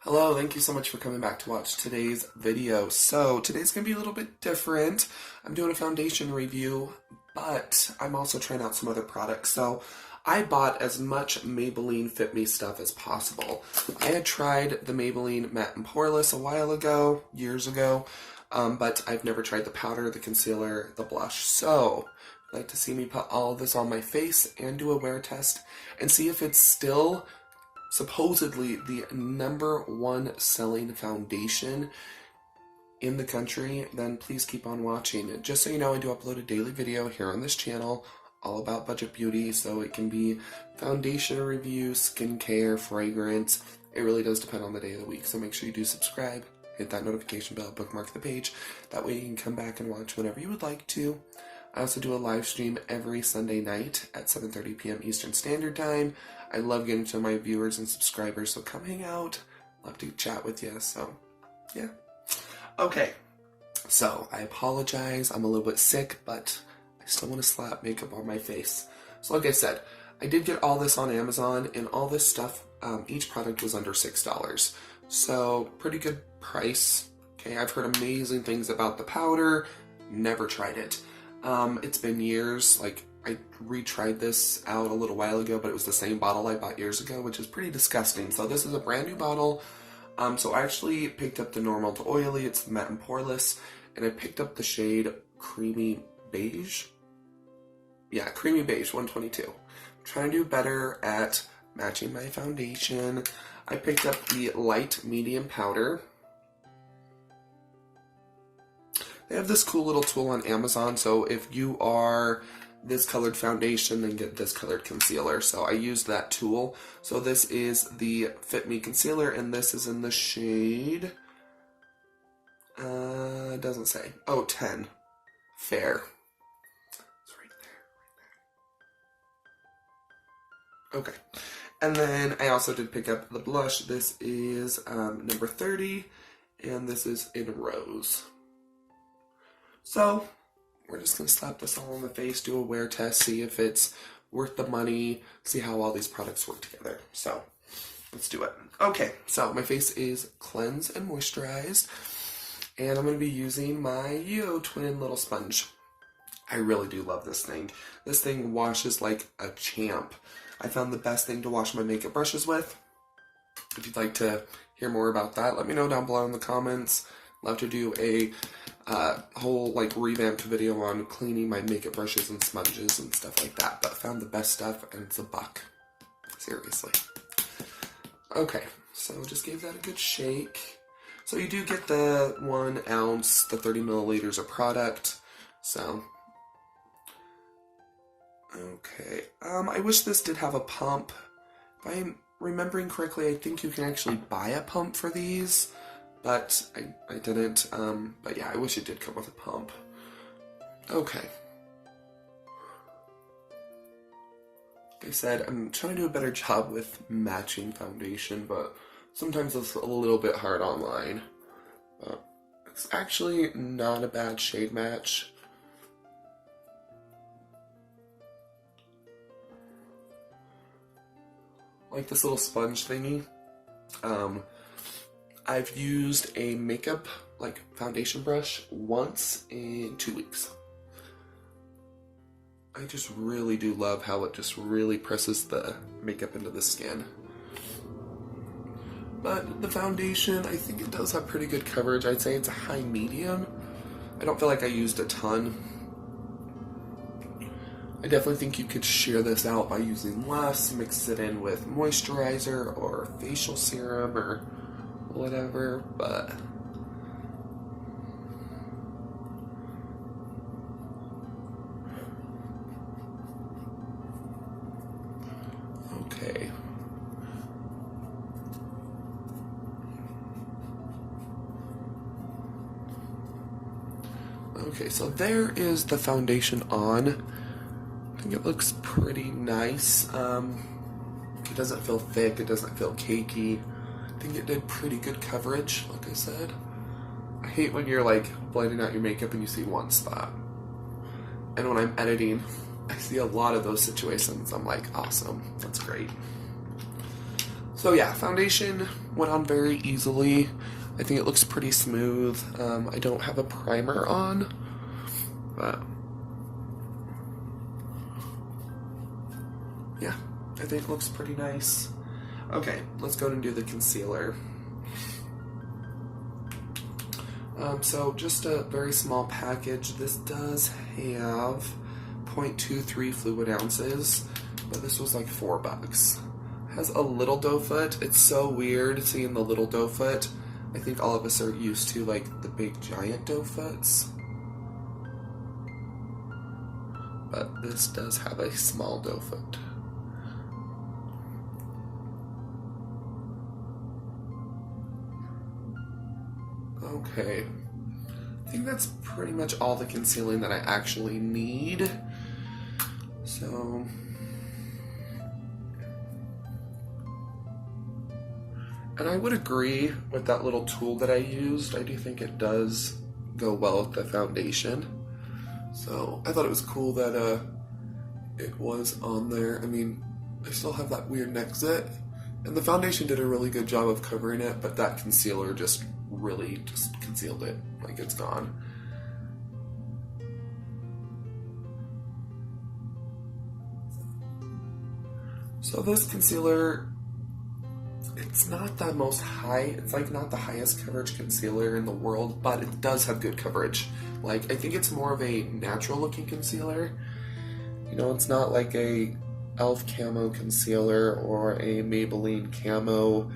Hello, thank you so much for coming back to watch today's video. So today's going to be a little bit different. I'm doing a foundation review, but I'm also trying out some other products. So I bought as much Maybelline Fit Me stuff as possible. I had tried the Maybelline Matte and Poreless a while ago, years ago, but I've never tried the powder, the concealer, the blush. So if you'd like to see me put all of this on my face and do a wear test and see if it's still supposedly the #1 selling foundation in the country, then please keep on watching. Just so you know, I do upload a daily video here on this channel all about budget beauty, so it can be foundation review, skincare, fragrance. It really does depend on the day of the week, so make sure you do subscribe, hit that notification bell, bookmark the page. That way you can come back and watch whenever you would like to. I also do a live stream every Sunday night at 7:30 p.m. Eastern Standard Time. I love getting to my viewers and subscribers, so come hang out. Love to chat with you, so yeah. Okay, so I apologize. I'm a little bit sick, but I still want to slap makeup on my face. So like I said, I did get all this on Amazon, and all this stuff, each product was under $6. So pretty good price. Okay, I've heard amazing things about the powder. Never tried it. It's been years. Like, I retried this out a little while ago, but it was the same bottle I bought years ago, which is pretty disgusting. So this is a brand new bottle. So I actually picked up the normal to oily. It's the matte and poreless, and I picked up the shade Creamy Beige. Yeah, Creamy Beige 122. I'm trying to do better at matching my foundation. I picked up the light medium powder. They have this cool little tool on Amazon, so if you are this colored foundation, then get this colored concealer. So I used that tool. So this is the Fit Me Concealer, and this is in the shade, it doesn't say. Oh, 10. Fair. It's right there. Okay. And then I also did pick up the blush. This is number 30, and this is in Rose. So we're just going to slap this all on the face, do a wear test, see if it's worth the money, see how all these products work together. So let's do it. Okay, so my face is cleansed and moisturized, and I'm going to be using my Yo Twin Little Sponge. I really do love this thing. This thing washes like a champ. I found the best thing to wash my makeup brushes with. If you'd like to hear more about that, let me know down below in the comments. Love to do a whole like revamped video on cleaning my makeup brushes and sponges and stuff like that, but found the best stuff, and it's $1. Seriously. Okay, so just gave that a good shake. So you do get the 1 ounce, the 30 milliliters of product. So okay, I wish this did have a pump. If I'm remembering correctly, I think you can actually buy a pump for these, but I didn't. But yeah, I wish it did come with a pump. Okay. Like I said, I'm trying to do a better job with matching foundation, but sometimes it's a little bit hard online. But it's actually not a bad shade match. Like this little sponge thingy. I've used a makeup, like foundation brush, once in 2 weeks. I just really do love how it just really presses the makeup into the skin. But the foundation, I think it does have pretty good coverage. I'd say it's a high medium. I don't feel like I used a ton. I definitely think you could sheer this out by using less, mix it in with moisturizer or facial serum or whatever, but okay. Okay, so there is the foundation on. I think it looks pretty nice. It doesn't feel thick, it doesn't feel cakey. I think it did pretty good coverage, like I said. I hate when you're like blending out your makeup and you see one spot. And when I'm editing, I see a lot of those situations. I'm like, awesome, that's great. So So yeah, foundation went on very easily. I think it looks pretty smooth. I don't have a primer on, but yeah, I think it looks pretty nice. Okay, let's go and do the concealer. So just a very small package. This does have 0.23 fluid ounces, but this was like $4. Has a little doe foot. It's so weird seeing the little doe foot. I think all of us are used to like the big giant doe foots, but this does have a small doe foot. Okay, I think that's pretty much all the concealing that I actually need. So and I would agree with that little tool that I used. I do think it does go well with the foundation. So I thought it was cool that it was on there. I mean, I still have that weird neck zit, and the foundation did a really good job of covering it, but that concealer just really just concealed it. Like, it's gone. So this concealer, it's not the most high, it's like not the highest coverage concealer in the world, but it does have good coverage. Like, I think it's more of a natural looking concealer. You know, it's not like a e.l.f. camo concealer or a Maybelline camo,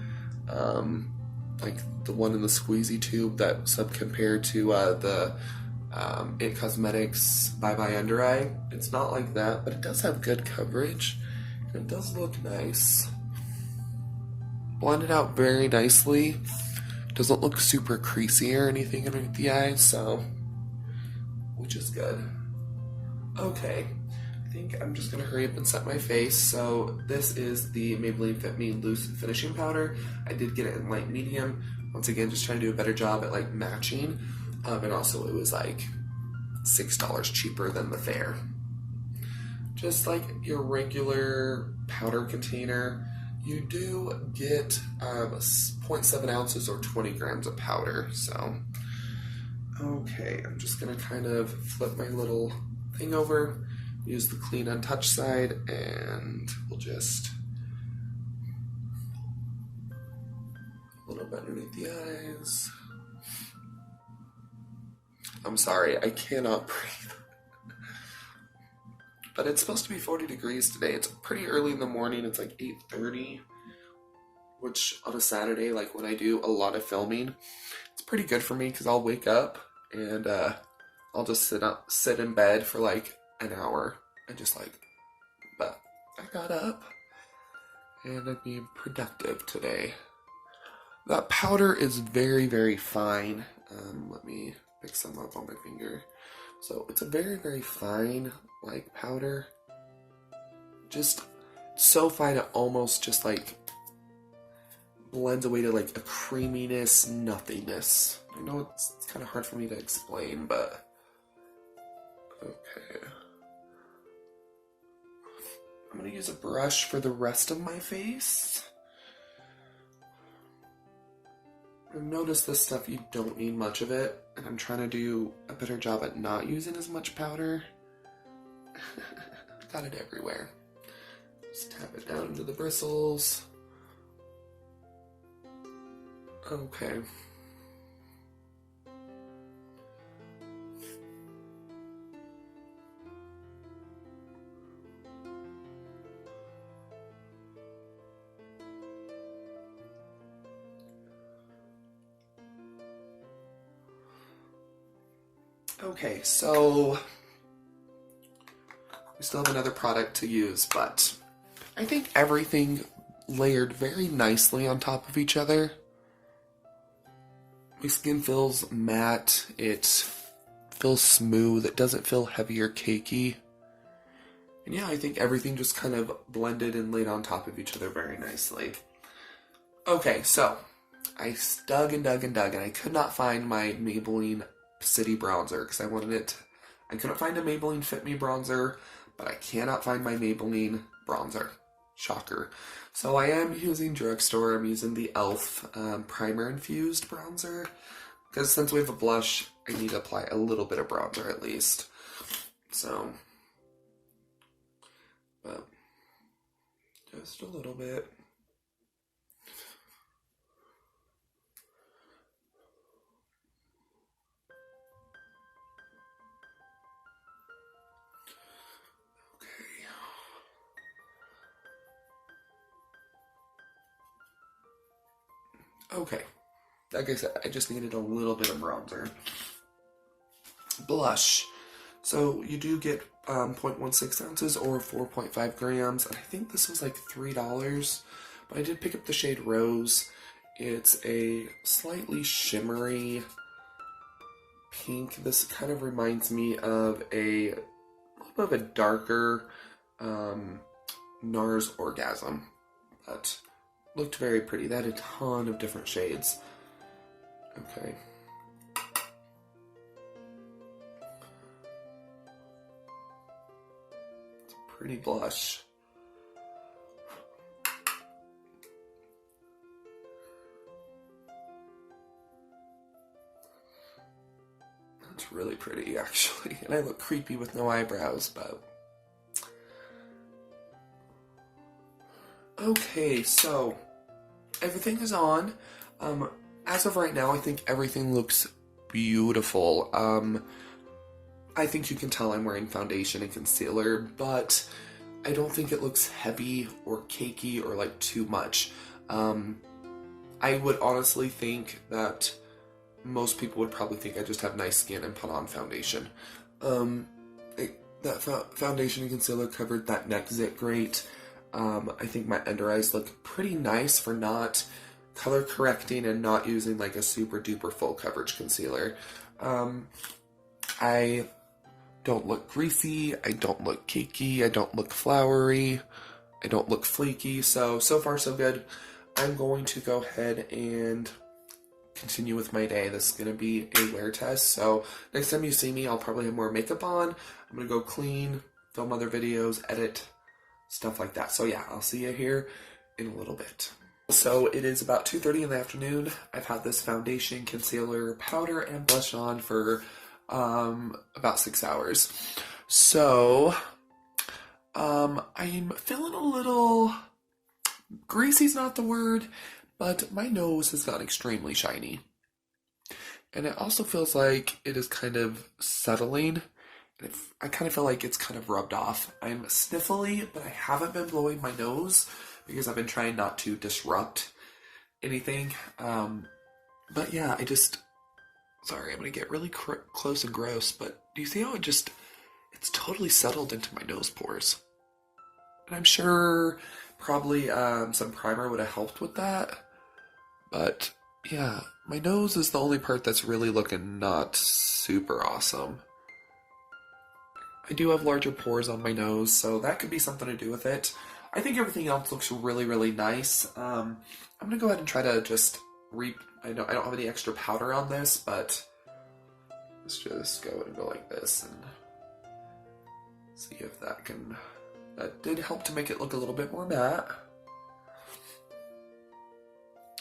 like the one in the squeezy tube that sub compared to the It Cosmetics Bye Bye Under Eye. It's not like that, but it does have good coverage. It does look nice. Blended out very nicely. Doesn't look super creasy or anything underneath the eyes, so, which is good. Okay, I think I'm just gonna hurry up and set my face. So this is the Maybelline Fit Me Loose Finishing Powder. I did get it in light medium. Once again, just trying to do a better job at like matching. And also it was like $6 cheaper than the fair. Just like your regular powder container, you do get 0.7 ounces or 20 grams of powder. So, okay, I'm just gonna kind of flip my little thing over, use the clean untouched side, and we'll just a little bit underneath the eyes. I'm sorry, I cannot breathe. But it's supposed to be 40 degrees today. It's pretty early in the morning. It's like 8:30, which on a Saturday, like when I do a lot of filming, it's pretty good for me because I'll wake up and I'll just sit in bed for like an hour and just like, but I got up and I'm being productive today. That powder is very, very fine. Let me pick some up on my finger. So it's a very, very fine like powder. Just so fine it almost just like blends away to like a creaminess, nothingness. I know it's kind of hard for me to explain, but okay. I'm gonna use a brush for the rest of my face. I've noticed this stuff, you don't need much of it, and I'm trying to do a better job at not using as much powder. Got it everywhere. Just tap it down into the bristles. Okay. Okay, so we still have another product to use, but I think everything layered very nicely on top of each other. My skin feels matte, it feels smooth, it doesn't feel heavy or cakey. And yeah, I think everything just kind of blended and laid on top of each other very nicely. Okay, so I dug and dug and dug, and I could not find my Maybelline City bronzer because I wanted it. I couldn't find a Maybelline Fit Me bronzer, but I cannot find my Maybelline bronzer. Shocker. So I am using drugstore. I'm using the e.l.f. Primer Infused Bronzer. Because since we have a blush, I need to apply a little bit of bronzer at least. So, but just a little bit. Okay. Like I said, I just needed a little bit of bronzer. Blush. So you do get 0.16 ounces or 4.5 grams. And I think this was like $3. But I did pick up the shade Rose. It's a slightly shimmery pink. This kind of reminds me of a little bit of a darker NARS Orgasm. But looked very pretty. They had a ton of different shades. Okay. It's a pretty blush. That's really pretty, actually. And I look creepy with no eyebrows, but... Okay, so everything is on. As of right now, I think everything looks beautiful. I think you can tell I'm wearing foundation and concealer, but I don't think it looks heavy or cakey or like too much. I would honestly think that most people would probably think I just have nice skin and put on foundation. That foundation and concealer covered that neck zit great. I think my under eyes look pretty nice for not color correcting and not using like a super duper full coverage concealer. I don't look greasy, I don't look cakey, I don't look flowery, I don't look flaky, so far so good. I'm going to go ahead and continue with my day. This is going to be a wear test, so next time you see me, I'll probably have more makeup on. I'm going to go clean, film other videos, edit, stuff like that. So yeah, I'll see you here in a little bit. So it is about 2:30 in the afternoon. I've had this foundation, concealer, powder, and blush on for about 6 hours. So I'm feeling a little, greasy's not the word, but my nose has gotten extremely shiny. And it also feels like it is kind of settling. I kind of feel like it's kind of rubbed off. I'm sniffly, but I haven't been blowing my nose because I've been trying not to disrupt anything. But yeah, sorry, I'm going to get really close and gross, but do you see how it's totally settled into my nose pores? And I'm sure probably some primer would have helped with that. But yeah, my nose is the only part that's really looking not super awesome. I do have larger pores on my nose, so that could be something to do with it. I think everything else looks really, really nice. I'm going to go ahead and try to just I don't have any extra powder on this, but let's just go and go like this and see if that did help to make it look a little bit more matte.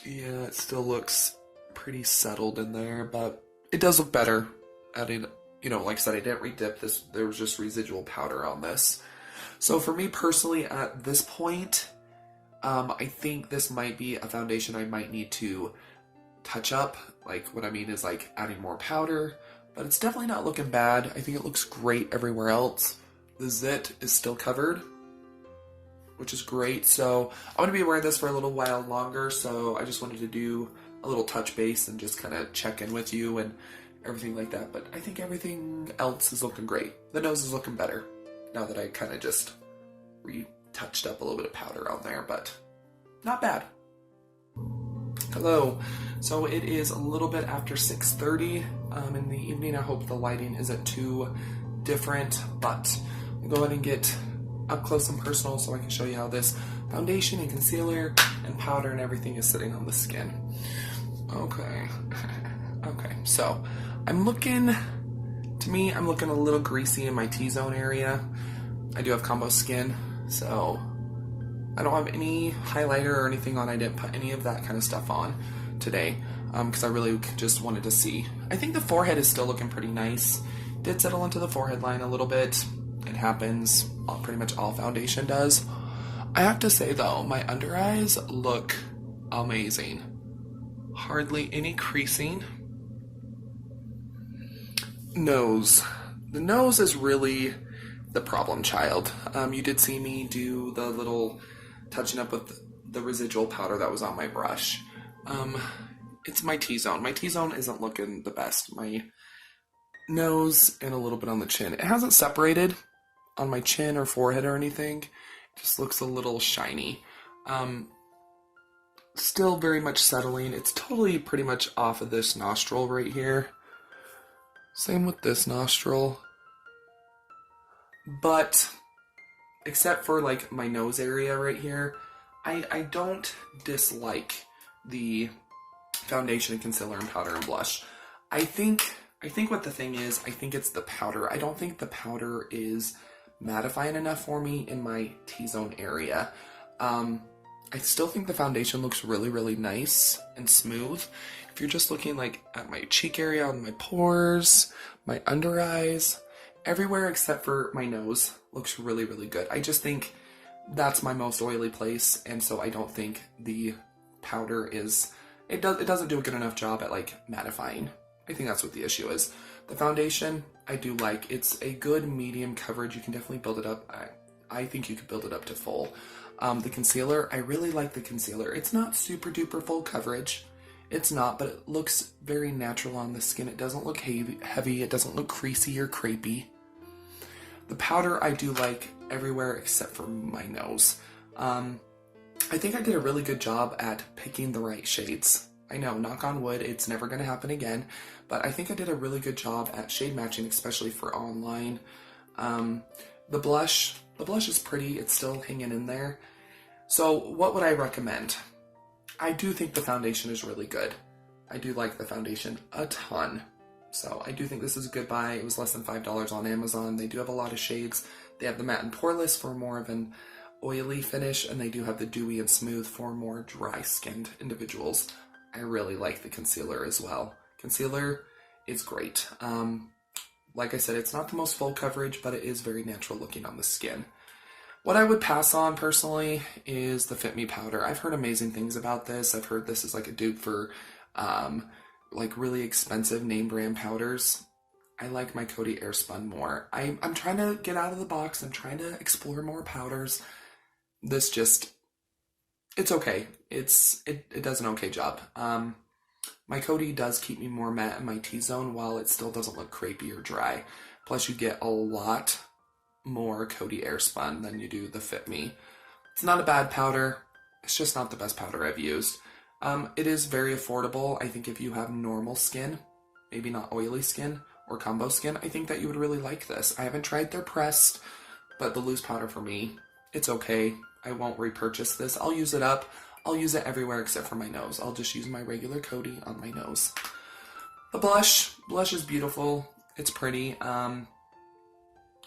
Yeah, it still looks pretty settled in there, but it does look better adding, like I said, I didn't re-dip this. There was just residual powder on this. So for me personally, at this point, I think this might be a foundation I might need to touch up. Like, what I mean is like adding more powder, but it's definitely not looking bad. I think it looks great everywhere else. The zit is still covered, which is great. So I'm going to be wearing this for a little while longer, so I just wanted to do a little touch base and just kind of check in with you and everything like that. But I think everything else is looking great. The nose is looking better now that I kind of just retouched up a little bit of powder on there, but not bad. Hello. So it is a little bit after 6:30 in the evening. I hope the lighting isn't too different, but I'll go ahead and get up close and personal so I can show you how this foundation and concealer and powder and everything is sitting on the skin. Okay. Okay, so I'm looking a little greasy in my T-zone area. I do have combo skin, so I don't have any highlighter or anything on. I didn't put any of that kind of stuff on today because I really just wanted to see. I think the forehead is still looking pretty nice. Did settle into the forehead line a little bit. It happens. Pretty much all foundation does. I have to say though, my under eyes look amazing. Hardly any creasing. Nose. The nose is really the problem child. You did see me do the little touching up with the residual powder that was on my brush. It's my T-zone. My T-zone isn't looking the best. My nose and a little bit on the chin. It hasn't separated on my chin or forehead or anything. It just looks a little shiny. Still very much settling. It's totally pretty much off of this nostril right here. Same with this nostril. But except for like my nose area right here, I don't dislike the foundation and concealer and powder and blush. I think what the thing is, I think it's the powder. I don't think the powder is mattifying enough for me in my T-zone area. I still think the foundation looks really, really nice and smooth. If you're just looking like at my cheek area, on my pores, my under eyes, everywhere except for my nose looks really, really good. I just think that's my most oily place, and so I don't think the powder is, it doesn't do a good enough job at like mattifying. I think that's what the issue is. The foundation, I do like. It's a good medium coverage. You can definitely build it up. I think you could build it up to full. The concealer, I really like the concealer. It's not super duper full coverage. It's not, but it looks very natural on the skin. It doesn't look heavy. It doesn't look creasy or crepey. The powder I do like everywhere except for my nose. I think I did a really good job at picking the right shades. I know, knock on wood, it's never going to happen again, but I think I did a really good job at shade matching, especially for online. The blush is pretty. It's still hanging in there. So what would I recommend? I do think the foundation is really good. I do like the foundation a ton. So I do think this is a good buy. It was less than $5 on Amazon. They do have a lot of shades. They have the matte and poreless for more of an oily finish, and they do have the dewy and smooth for more dry-skinned individuals. I really like the concealer as well. Concealer is great. Like I said, it's not the most full coverage, but it is very natural looking on the skin. What I would pass on personally is the Fit Me powder. I've heard amazing things about this. I've heard this is like a dupe for like really expensive name brand powders. I like my Coty Airspun more. I'm trying to get out of the box. I'm trying to explore more powders. This just, it's okay. It does an okay job. My Coty does keep me more matte in my T-zone while it still doesn't look crepey or dry. Plus you get a lot more Coty Airspun than you do the Fit Me. It's not a bad powder. It's just not the best powder I've used. It is very affordable. I think if you have normal skin, maybe not oily skin or combo skin, I think that you would really like this. I haven't tried their pressed, but the loose powder for me, it's okay. I won't repurchase this. I'll use it up. I'll use it everywhere except for my nose. I'll just use my regular Coty on my nose. The blush is beautiful. It's pretty.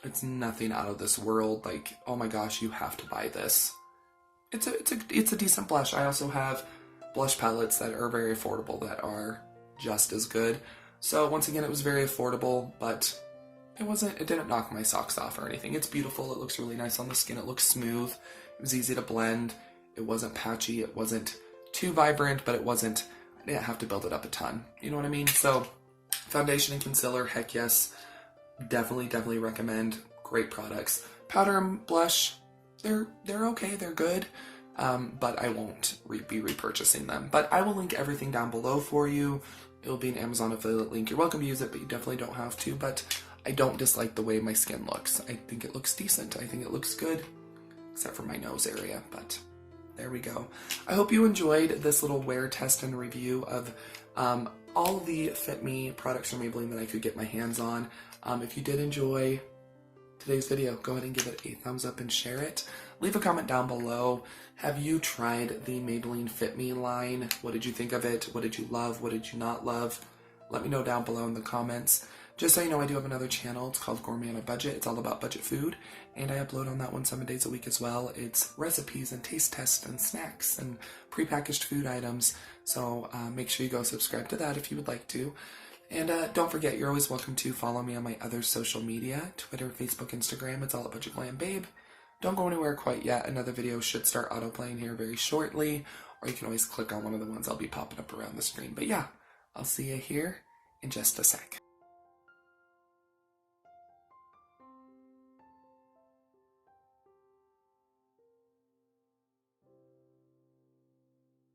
It's nothing out of this world. Like, oh my gosh, you have to buy this. It's a decent blush. I also have blush palettes that are very affordable that are just as good. So once again, it was very affordable, but it didn't knock my socks off or anything. It's beautiful. It looks really nice on the skin. It looks smooth. It was easy to blend. It wasn't patchy. It wasn't too vibrant, but I didn't have to build it up a ton. You know what I mean? So foundation and concealer, heck yes. Definitely recommend. Great products. Powder and blush, they're okay. They're good. But I won't be repurchasing them. But I will link everything down below for you. It'll be an Amazon affiliate link. You're welcome to use it, but you definitely don't have to. But I don't dislike the way my skin looks. I think it looks decent. I think it looks good, except for my nose area. But there we go. I hope you enjoyed this little wear test and review of all the Fit Me products from Maybelline that I could get my hands on. If you did enjoy today's video, go ahead and give it a thumbs up and share it. Leave a comment down below. Have you tried the Maybelline Fit Me line? What did you think of it? What did you love? What did you not love? Let me know down below in the comments. Just so you know, I do have another channel. It's called Gourmet on a Budget. It's all about budget food, and I upload on that one 7 days a week as well. It's recipes and taste tests and snacks and prepackaged food items. So make sure you go subscribe to that if you would like to. And don't forget, you're always welcome to follow me on my other social media, Twitter, Facebook, Instagram. It's all at Budget Glam Babe. Don't go anywhere quite yet. Another video should start autoplaying here very shortly, or you can always click on one of the ones I'll be popping up around the screen. But yeah, I'll see you here in just a sec.